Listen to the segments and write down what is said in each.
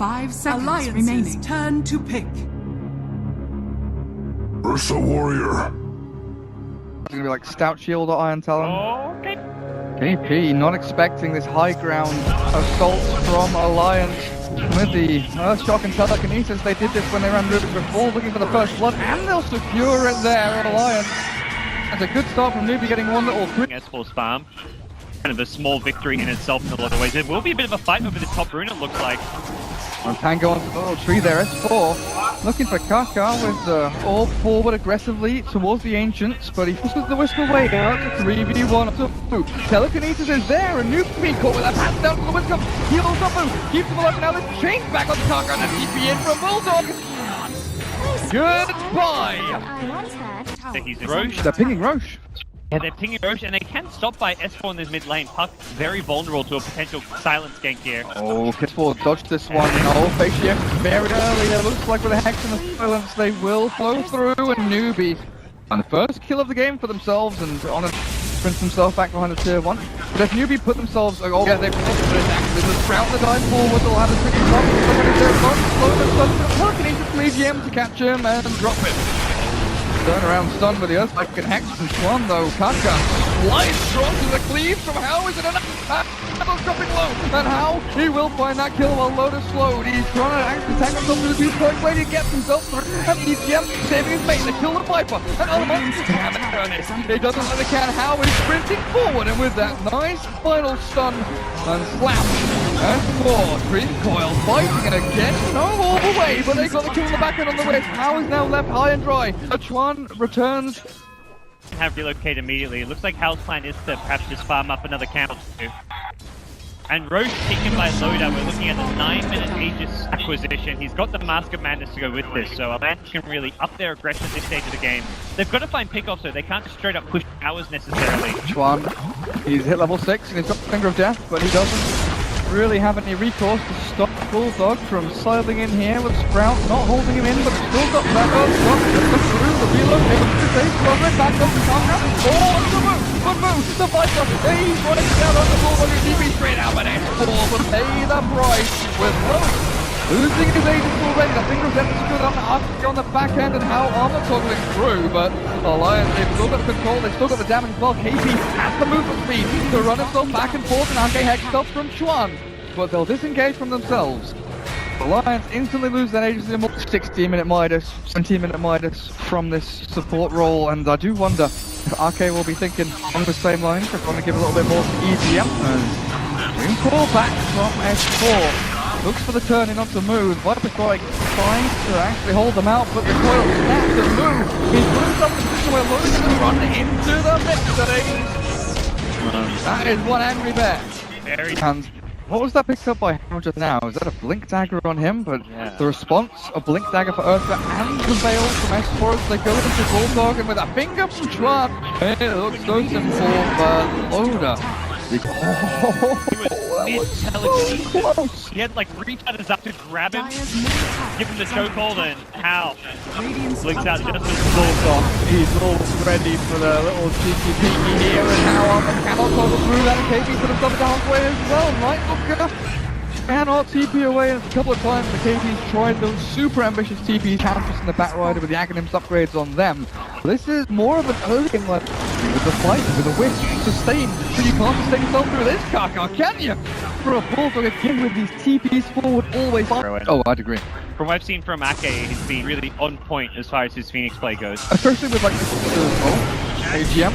5 seconds remaining. Turn to pick. Ursa Warrior. It's gonna be like Stout Shield or Iron Talon. Okay. GP not expecting this high ground assault from Alliance with the Earthshock and Telekinesis. They did this when they ran Rubik before, looking for the first blood, and they'll secure it there. Alliance. That's a good start from NewBee, getting one little crit. S4's farm. Kind of a small victory in itself in a lot of ways. There will be a bit of a fight over the top rune, it looks like. And Tango onto the little tree there, S4 looking for Kaka with all forward aggressively towards the Ancients, but he pushes the Wisp away. That's a 3v1 to Telekinesis is there, and NewBee caught with a pass down to the Wisp, heals up, keeps him alive, now the chain back on Kaka, and a TP in from Bulldog. Goodbye! He's Roche. They're pinging Roche. Yeah, they're pinging Roche, and they can stop by S4 in this mid lane. Puck very vulnerable to a potential silence gank here. Oh, S4 dodged this one. Oh, face shift very early. It looks like with a Hex and the silence, they will flow through, and NewBee. And the first kill of the game for themselves, and on a sprint himself back behind the tier 1. But if NewBee put themselves, oh yeah, they've put it actually. The Sprout the dive forward, they'll have a tricky shot. They're going to do it, slow the stun, Telekinesis leaves GM to catch him and drop him. Turn around stun with the Earthquake and Hex from Swan though. Kaka slides strong to the cleave from How. Is it enough? Battle's dropping low, and How he will find that kill while Lotus slowed. He's trying to actually tag himself to the 2 point where he gets himself through, and EGM saving his mate to kill the Viper. And Alliance haven't done it. He doesn't let the can. How is sprinting forward, and with that nice final stun and slap. And 4 Dream Coil fighting it again. No all the way, but they got the kill in the back end on the way. How is now left high and dry. Chuan returns. Have relocate immediately. It looks like Hal's plan is to perhaps just farm up another camp or 2. And Roche taken by Loda. We're looking at the 9-minute Aegis acquisition. He's got the Mask of Madness to go with this, so Alliance can really up their aggression at this stage of the game. They've got to find pickoffs though. They can't just straight up push towers necessarily. Chuan, he's hit level 6 and he's got the Finger of Death, but he doesn't really have any recourse to stop Bulldog from sidling in here with Sprout not holding him in, but still got that Earthshock just through the reload, able to save Roderick back up to Kaka. Oh, the move, the Viper, he's running down on the Bulldog and DB straight out, but S4 will pay the price with Roche losing his agents already. The Finger of Death is good on the back end, and How armor toggling through, but Alliance, they've still got control, they've still got the damage as well. KP has the movement speed to run himself back and forth, and Arcade Hex stops from Chuan, but they'll disengage from themselves. Alliance instantly lose that agency. 16-minute Midas, 17-minute Midas from this support role, and I do wonder if RK will be thinking on the same lines. They're going to give a little bit more to EGM. Dream Call back from S4. Looks for the turn in onto move. Viper Strike trying to actually hold them out, but the coil snaps and move. He's put himself in a position where Lotus can run into the mix today. That is one angry bear. Very. And what was that picked up by How just now? Is that a Blink Dagger on him? But yeah. The response, a Blink Dagger for Earthquake and the Veil from S4 as they go into Bulldog, and with a finger from Chuan. It looks so simple for Loda. That was so close. He had like 3 cutters up to grab him, give him the chokehold, and How blinks out just as Bulldog. He's all ready for the little cheeky peeky here, and How on the camel toggle through that, and KP put himself halfway as well. Nightlooker cannot TP away, and a couple of times the KP's tried those super ambitious TP counters in the Batrider with the Aghanims upgrades on them. This is more of an early game like with the fight, with the Wisp, sustain, so you can't sustain yourself through this, Kaka, can you? For a Bulldog again with these TPs forward, always. Oh, I'd agree. From what I've seen from Ake, he's been really on point as far as his Phoenix play goes. Especially with like AGM.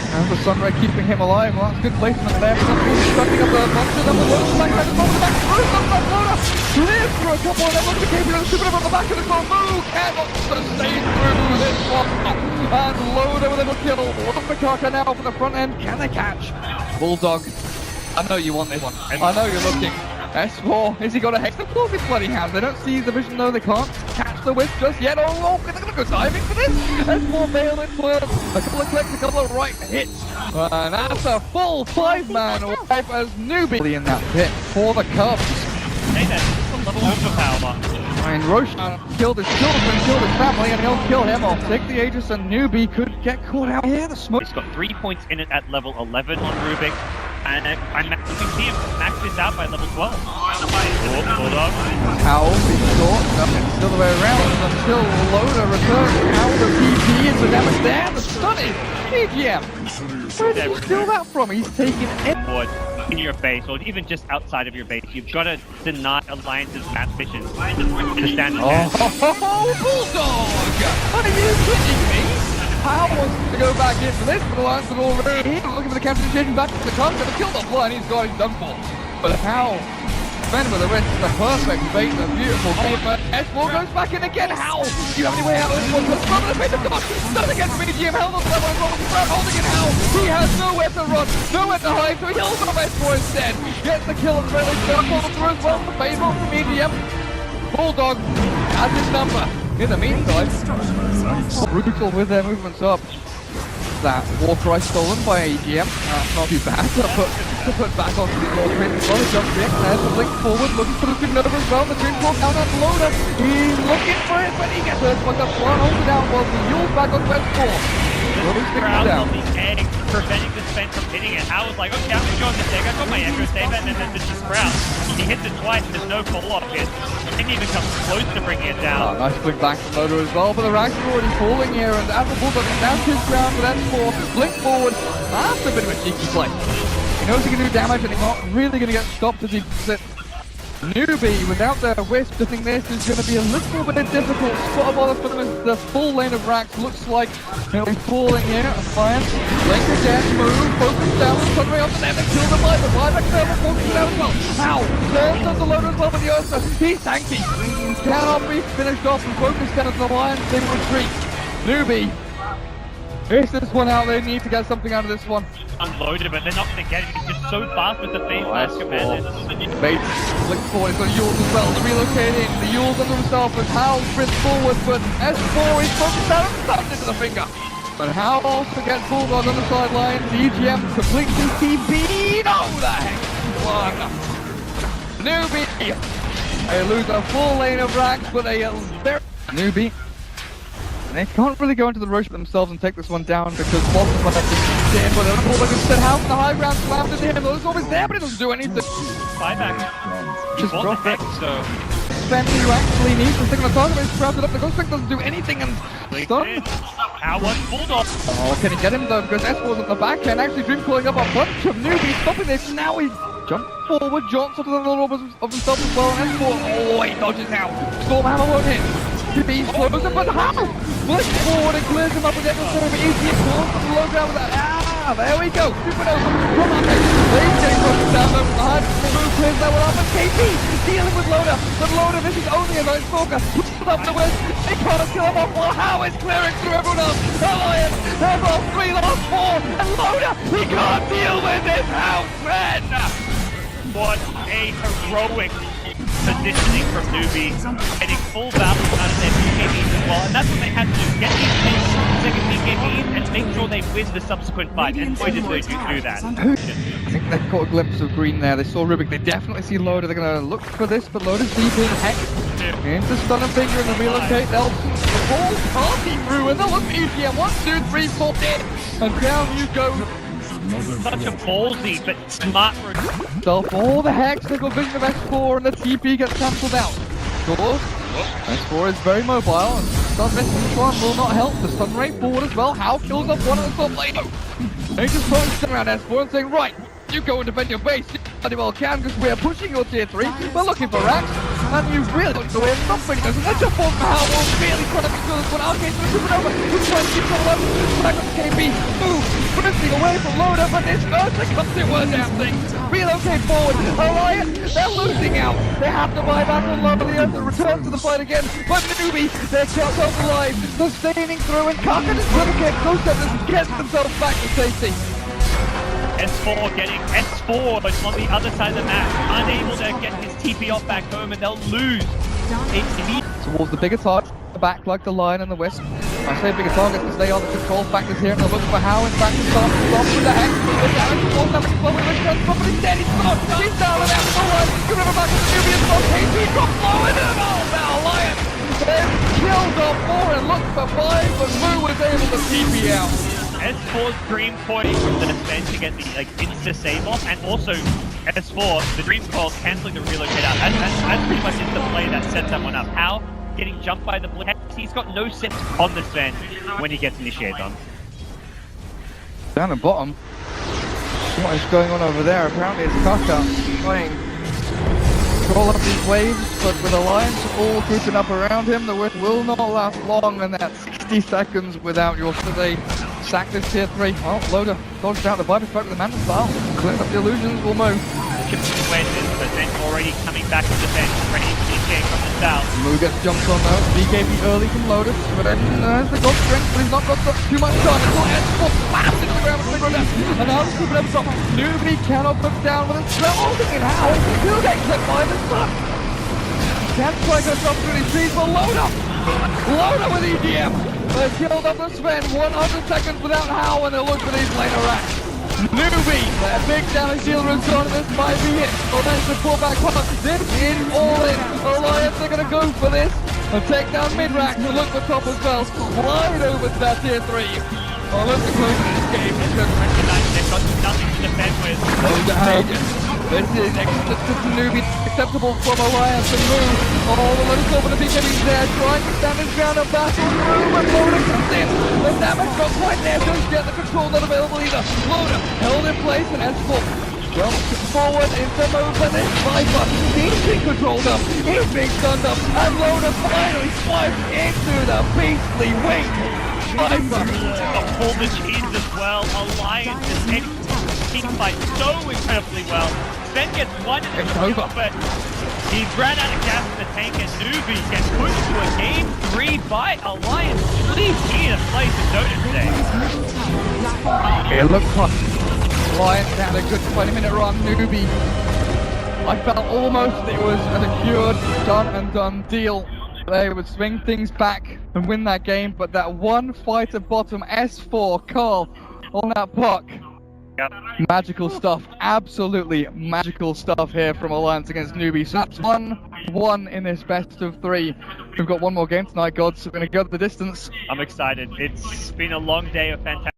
And the Sunray keeping him alive. Well, that's good placement there. Stuffing up the monster, then the Lotus back, clear through a couple, and then look at the KP and the super on the back of the car. Move cannot sustain through this one. And Loda with a little kill. Kaka now from the front end. Can they catch? Bulldog. I know you want this one. I know you're looking. S4, has he got a Hex? Of course he bloody has. They don't see the vision though, they can't catch the Wisp just yet. Oh, they're gonna go diving for this. S4 nailed it for a couple of clicks, a couple of right hits. And that's a full 5-man wipe as NewBee in that pit for the Cubs. Hey, that's just a level overpower. And Roche killed his children, killed his family, and he'll kill him off. Take the Aegis, and NewBee could get caught out here. The smoke. He's got 3 points in it at level 11 on Rubik. And I'm maxing him. this out by level 12. Bulldog. Howl being short, nothing still the way around until Loda returns. Howl the TP into damage there, the stunning EGM. Where did he steal that from? He's taking it. In your base, or even just outside of your base, you've got to deny Alliance's map vision to stand a chance. Oh, Bulldog! Are you kidding me? Howl wants to go back into this, but Alliance is already here. Looking for the captain back to the car, gonna kill the line, he's got his done for. But Howl, Ben with the rest of the perfect bait, a beautiful game, but S4 goes back in again. Howl, do you have any way out of this one? Let's run the face of God, done against BGM, held on to that one, Robert holding it Howl. He has nowhere to run, nowhere to hide, so he holds on S4 instead. Gets the kill on the very least, follow through as well, the favorite from BGM. Bulldog has his number. In the meantime, brutal with their movements up. That war cry stolen by AGM. Not too bad to put back onto the goal grid. Well, jumps in, there's the link forward, looking for the spin over as well. The twin ball down at Loda. He's looking for it, but he gets hurt. But the one holds it down while the Yule's back on West 4. Crowd on the egg, preventing the Sven from hitting it. Howell's like, okay, I'm gonna go on this egg. I got my echo save, and then there's just Sprout. He hits it twice, and there's no follow-up hit. Didn't even come close to bringing it down. Nice flick back from Loda as well, but the ranks are already falling here, and as the Bulldog is down to his ground with S4, blink forward. That's a bit of a cheeky play. He knows he can do damage, and he's not really going to get stopped as he sits. NewBee, without their wisp, I think this is going to be a little bit difficult. Spot bother for the full lane of racks. Looks like he'll be falling here. Defiance, link again, move, focus down, Sunray on the net, and kill the light. The light back there, focus down as well. How? Turns on the loader as well with the Ursa. He's tanky. Cannot be finished off and focus down as the Lions. They retreat. NewBee. Here's this one out, they need to get something out of this one. Unloaded, but they're not going to get it. He's just so fast with the face mask command. Bates flicks forward, he's got Yules as well to relocate in. The Yules under himself as Howl sprints forward, but S4 is focused out and thumped into the finger. But Howl also gets Bulldog on the sideline. EGM completely TP'd. Oh, the heck one. NewBee. They lose a full lane of racks, but they very NewBee. They can't really go into the rush themselves and take this one down because Boston might have to stand, but the Bulldog instead House in the high ground slammed into him. It's always there, but it doesn't do anything. Buyback. Just drop it. So Family you actually need to stick on the target, but he's crafted up. The Ghost Pick doesn't do anything and stun. How was Bulldog? Oh, can he get him though? Because S4's at the back end. Actually, Dream calling up a bunch of newbies, stopping this. Now he jumps forward, jumps onto the little of himself as well. And S4, oh, he dodges now. Stormhammer won't hit. He's closer, but how? Flips forward and clears him up with Emerson, but easy calls from the low ground with that. There we go. Supernova from our base. He's getting pushed down over behind. Move clears that one up, and KP is dealing with Loda. But Loda, this is only a nice stalker. Puts up the west. They can't kill him off while How is clearing through everyone else. Alliance has lost 3, lost 4, and Loda, he can't deal with this house, man. What a heroic positioning from NewBee, getting full value out of their BKBs as well, and that's what they had to do, get these second BKBs and make sure they win the subsequent fight, and boy did they do that. I think they caught a glimpse of green there, they saw Rubik, they definitely see Loda, they're going to look for this, but Loda's deep in hex, into stun and finger and the relocate, they'll the whole party through, and they'll look at EPM, 1, 2, 3, 4, and down you go. Such a ballsy but smart Stop all the hex, they got vision of S4 and the TP gets cancelled out. Doors. S4 is very mobile and stun miss from one will not help. The stun rate forward as well. How kills up one of the top lane. They just throwing stun around S4 and saying, right, you go and defend your base. You bloody well can because we're pushing your tier 3. We're looking for racks. And you really got to win something. There's a jump on How will really try to control this one. Arcade to the Supernova. Who's trying to keep control of it? Back up to KB. Move. Sprinting away from Loda, but this Ursa comes in one damn thing. Relocate forward. Alliance, they're losing out. They have to buy back on Loda. The Ursa returns to the fight again. But NewBee, they're kept up alive. Sustaining through and Kaka is going to get close to this. Gets themselves back to safety. S4 getting S4 but on the other side of the map, unable to get his TP off back home, and they'll lose. Towards the bigger target, the back like the line and the wisp. I say bigger targets because they are the control factors here, and they're looking for How in fact to start with the hex. The damage to wall damage from the return from the dead. He's not. He's down and out for one. Give him back to the NewBee as well. KP drops low in it. Oh, now Alliance. They've killed off 4 and looked for 5, but Moo was able to TP out. S4's dream point was the defense to get the insta save off, and also S4, the Dream Call cancelling the relocate out. That's pretty much just the play that sets someone up. How? Getting jumped by the blitz. He's got no sense on the Sven when he gets initiated on. Down the bottom. What is going on over there? Apparently it's Kaka trying to roll up these waves, but with Alliance all grouping up around him, the whip will not last long, and that's 60 seconds without your they sack this tier 3. Well, Loader dodged out the Viper Strike with the Manta Style. Clearing up the illusions, will move. Chipping wedges, but then already coming back to defense, ready to initiate from the south. Moo gets jumped on though. BKB early from Lotus, but then has the god strength, but he's not got too much time. It's all S4 slammed into the ground with the down. And now he's keeping up top. NewBee cannot put down with a slow holding in how he'll get clipped by the sun. Can't try to drop through these trees for Loader. Loader with EGM. They've killed up the Sven 100 seconds without how, and they'll look for these later racks. NewBee, their big damage dealer is on, this might be it. Or then to pull back up. This is all in. Alliance are going to go for this. And take down mid-rack and look for top as well. Slide over to that tier 3. Oh, look at close to this game. They've got nothing to defend with. This is NewBee acceptable from Alliance and move. Oh, the Lotus over the BKB's there, trying to stand his ground and battle through, but Loader comes in. The damage not quite there, don't get the control not available either. Loader held in place and S4 jumps forward into move, and then Viper, he's being controlled up, he's being stunned up, and Loader finally swipes into the beastly wing. Viper. Pull the cheese as well. Alliance is team fight so incredibly well. Sven gets one in the over, but he ran out of gas in the tank, and NewBee gets pushed to a game 3 by Alliance. Really key to play some Dota today. It looked like Alliance had a good 20-minute run. NewBee, I felt almost it was a secured, done deal. They would swing things back and win that game, but that one fight at bottom, S4, Carl, on that puck. Yep. Magical stuff, absolutely magical stuff here from Alliance against NewBee. So that's 1-1 in this best of 3. We've got one more game tonight, gods. We're going to go the distance. I'm excited. It's been a long day of fantastic